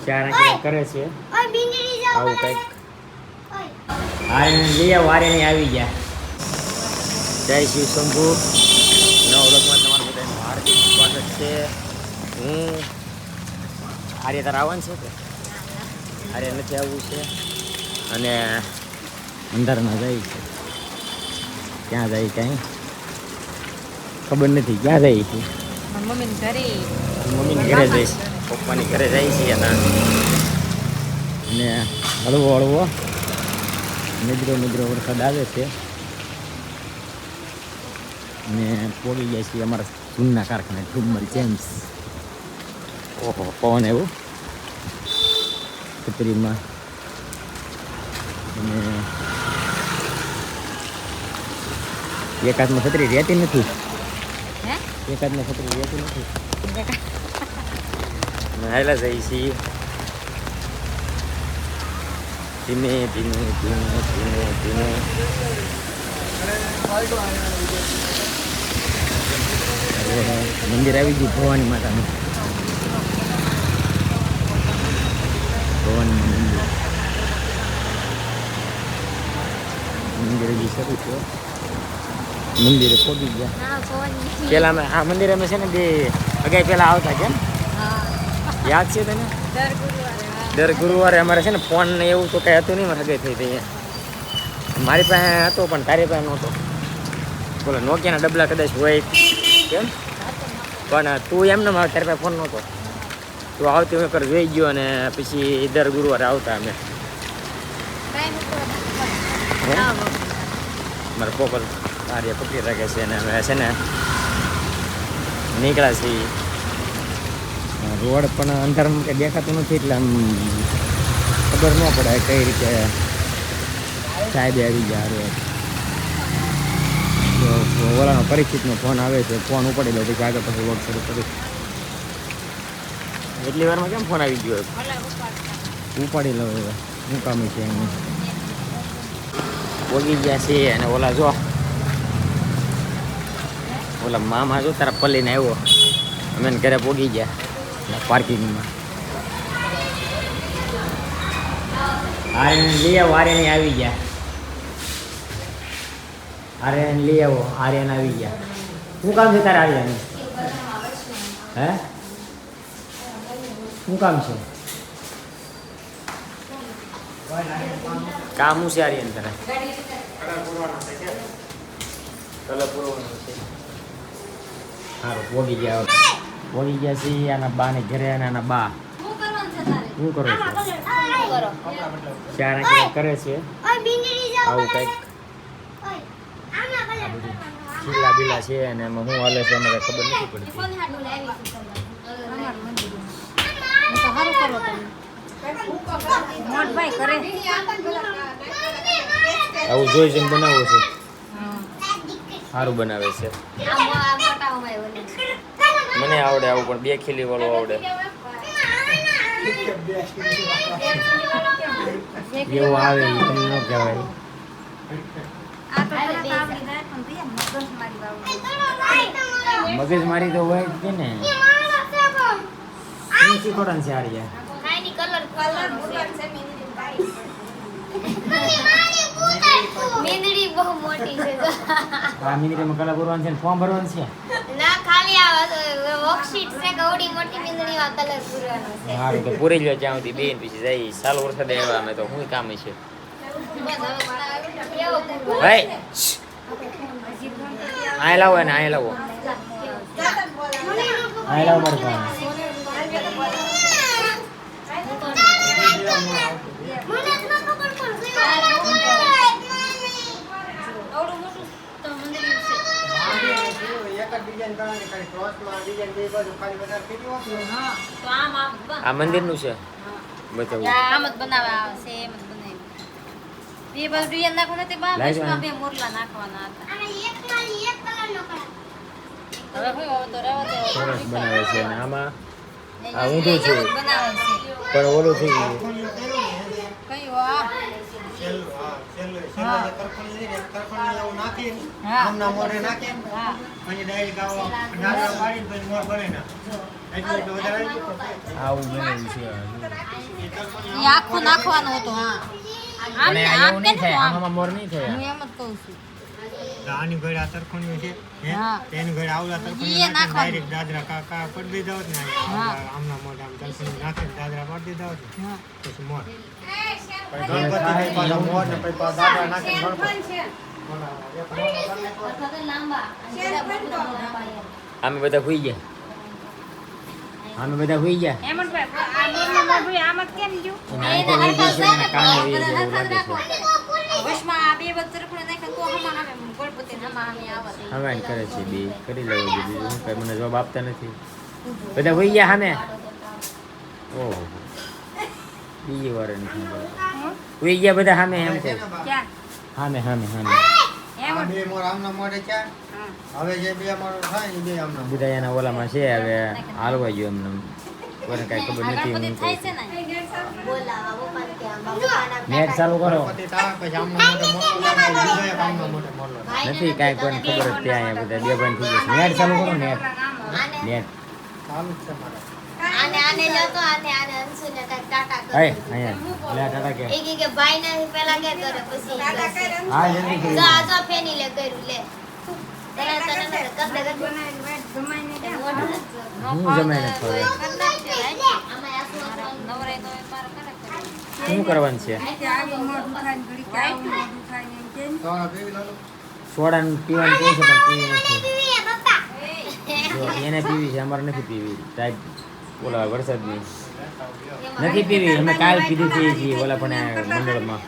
ચારા કરે છે આવું કંઈક. લઈ વારે નહીં આવી ગયા. જય શિવ શંભુ. નવા વ્લોગમાં તમારું બધાનું હાર્દિક સ્વાગત છે. હું આર્ય તાર આવવાનું છે કે આર્ય નથી આવવું છે અને અંધારમાં જાય છે. ક્યાં જાય કાંઈ ખબર નથી. ક્યાં જાય છે? મમ્મીને ઘરે જઈશ. પપ્પાની ઘરે જાય છે એના. અને હળવો હળવો મિત્રો વરસાદ આવે છે ને પોગી જાય છે અમારા જૂના કારખાને ટ્યુમર ચેમ્સ. ઓહો પવન એવું છત્રીમાં. અને એક હાથમાં છત્રી રહેતી નથી. એક હાથમાં છત્રી રહેતી નથી. હાલા જઈએ છીએ ધીમે ધીમે ધીમે ધીમે ધીમે. મંદિર આવી ગયું ભવાની માતાનું. ભવાની મંદિર હજી શરૂ છે. મંદિરે પહોંચી ગયા. પેલા અમે આ મંદિરે અમે છે ને બે અગાઈ પેલા આવતા કેમ યાદ છે તને? દર ગુરુવારે અમારે છે ને ફોન ને એવું તો કઈ હતું નહીં. મારે હગાઈ થઈ હતી મારી પાસે હતો પણ તારી પાસે નહોતો. બોલો નોકિયાના ડબલા કદાચ હોય કેમ પણ તું એમને તારી પાસે ફોન નહોતો. તું આવતી હું એકવાર જોઈ ગયો અને પછી દર ગુરુવારે આવતા અમે. મારા પોપલ કાર્ય પકડી રાખે છે અને અમે છે ને નીકળ્યા છીએ. રોડ પણ અંધારામાં કંઈ દેખાતું નથી એટલે આમ ખબર ન પડે કઈ રીતે સાહેબ આવી ગયા. ઓલાનો પરિચિતનો ફોન આવે છે. ફોન ઉપાડી લો પછી આગળ પછી વર્ક શરૂ કરી. એટલી વારમાં કેમ ફોન આવી ગયો? ઉપાડી લો હવે શું કામ છે એનું. પોગી ગયા છે અને ઓલા જો ઓલા મામા જો તારા પલ્લીને આવ્યો. અમે ઘરે પોગી ગયા પાર્કિંગમાં. આર્યન લઈ આવો. આર્યન આવી ગયા. આર્યન લઈ આવો. આર્યન આવી ગયા. શું કામ છે તારે આર્યન? હે શું કામ છે? કામ શું છે આર્યન તારે? સારું પોગી ગયા. પોગી ગયા છીએ આના બા ને ઘરે. અને આના બા શું કરો છો? ચારા કરે છે આવું કંઈક. ખીલા બીલા છે અને એમાં શું હાલે છે અમારે ખબર નથી પડતી. આવું જોઈ જોઈને બનાવો છો. સારું બનાવે છે. મને આવડે આવું પણ 2 ખીલી વાળું આવડે. એવું આવે એ તમને ન કહેવાય. મગજ મારી તો હોય જ કે ને. શું શીખવાડવાનું છે આર્યા? મીંદડી બહુ મોટી છે. આ મીંદડીમાં કલર પૂરવાનું છે ને ફોર્મ ભરવાનું છે. ના ખાલી આ વર્કશીટ છે ગૌડી મોટી મીંદડીમાં કલર પૂરવાનો છે. હારું તો પૂરી લ્યો જ્યાં સુધી બેન પછી જઈ. સાલ વરસાદ આવ્યા અમે તો શું કામ છે ભાઈ? આ લાવો ને આ લાવો. આ લાવો મારે ફોન. આ મંદિરનું છે બતાવું. આમ જ બનાવે છે એમ જ બનાવી. બે બાજુ ડિઝાઇન નાખવાના તે બા વચમાં બે મોરલા નાખવાના હતા. અને એક ખાલી એક કલરનો કલર. હવે હોય તો રહેવા દે. સરસ બનાવે છે અને આમાં આ ઊંધું છે બનાવે છે પણ ઓલું થઈ ગયું. કયું આ નાખી મોઢે નાખી પછી ડાયરી ગાવા પાડીને પછી મોર ભરે ના આવું બનાવ્યું છે એ આખો નાખવાનો હતો હા આમ પણ આ એવું નહીં થાય આમાં મોર નહીં થાય હું એમ જ કહું છું આની ઘરે આ તરખોણી છે હા. એની ઘરે આવલા તરખોણી ઈ એ નાખે નાખવાનું. ડાયરેક્ટ દાદરા કાકા પડી દીધા હોત ને હા. આમના મોઢા આમ તરખોણી નાખે દાદરા પાડી દીધા હોત ને હા પછી મોર ગણપતિ પાછા મોર ને પછી પાછા દાદરા નાખે ગણપતિ લાંબા અમે બધા હુઈ ગયા અમે બધા હુઈ ગયા એના આંખો વહી ગઈ છે એના કાને વહી ગયા એવું લાગે છે વશમાં આ બે વખત રખડે નાખે તો હમણાં આવે ગણપતિ હમણાં અમે આવત હવાન કરે છે બે કરી લેવું બીજું શું કઈ મને જવાબ આપતા નથી બધા હુઈ ગયા સામે ઓહો બીજી વાર નથી હુઈ ગયા બધા સામે એમ કહું ક્યાં સામે સામે સામે આ બે મોર આમના મોઢે છે હવે જે બે મોર થાય એ બે આમના મોઢે. બધા એના ઓલામાં છે હવે હાલવા ગયો એમને કોઈને કાંઈ ખબર નથી ગણપતિ હું થાય કહું છે ને નેટ ચાલુ કરો ગણપતિ થાય પછી આમના મોઢે મોરલો લાગે, બીજો એક આમના મોઢે મોરલો લાગે. નથી કાંઈ કોઈને ખબર જ ત્યાં અહીંયા બધા બે ભાઈ થઈ જશે નેટ ચાલુ કરો નેટ નેટ ચાલુ જ છે મારે આને જતો આને અંશુને કાંઈક ટાટા હે કરી અહીંયા લે ટાટા કે કે ભાઈ ને પેલા કે કરે પછી હા જલ્દી કરી જો આ જો ફેની લે કર્યું લે તને કર દે હું જમાઈને ખબર શું કરવાનું છે તમારા બેબી લાલો સોડા પીવાનું કહે છે પણ પીવી નથી જો એને પીવી છે અમારે નથી પીવી ટાઈપ ઓલા વરસાદની નથી પીવી અમે કાલ પીધી હતી છીએ ઓલા પણ મંડળમાં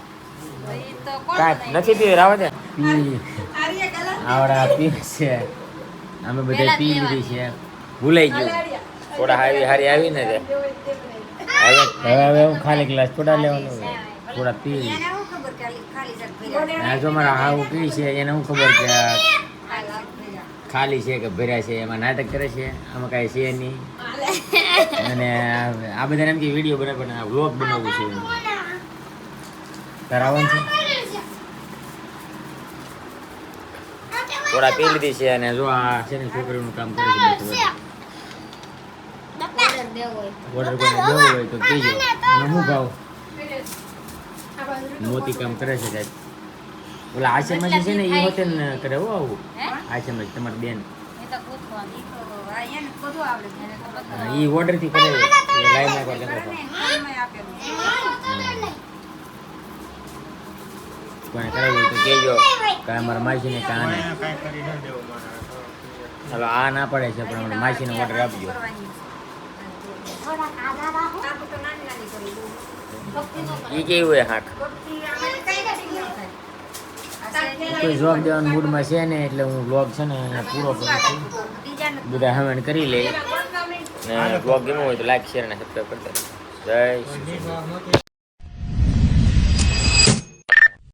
કાંઈ નથી પીવી રાવા દે પી આવડા પીવે છે અમે બધા પી લીધી છે ભૂલાઈ ગયું થોડા હારી હારી આવી ને તે હવે હું ખાલી ગ્લાસ થોડા લેવાનો થોડા પી આ જો મારા હાવું પી છે એને શું ખબર કે આ ખાલી છે કે ભર્યા છે એમાં નાટક કરે છે આમાં કાંઈ છે નહીં અને આ બધાને એમ કે વિડીયો બનાવે પણ આ વ્લોગ બનાવવું છે કરાવવાનું છે થોડા પી લીધી છે અને જો આ છે ને છોકરીનું કામ કરે છે ઓર્ડર કોઈને દેવો હોય તો કહેજો અને હું ભાવ મોતી કામ કરે છે સાહેબ ઓલા આશ્રમમાં છે ને એ હોતે ને કરે હો આવું આશ્રમ તમારી બેન એ ઓર્ડર થી કરે એ લાઈવ માં કરે કોઈને કરાવવું હોય તો કહેજો કે અમારા માસીને કાને કાંઈ કરી ન દેવું મારે હવે આ ના પડે છે પણ અમારા માસીને ઓર્ડર આપજો એ કેવું હોય હાક કોઈ જવાબ દેવાના મૂડમાં છે ને એટલે હું વ્લોગ છે ને અહીંયા પૂરો કરું છું બધા હમણાં કરી લે ને વ્લોગ ગમ્યો હોય તો લાઈક શેર અને સબસ્ક્રાઈબ કરતા જય શ્રી કૃષ્ણ.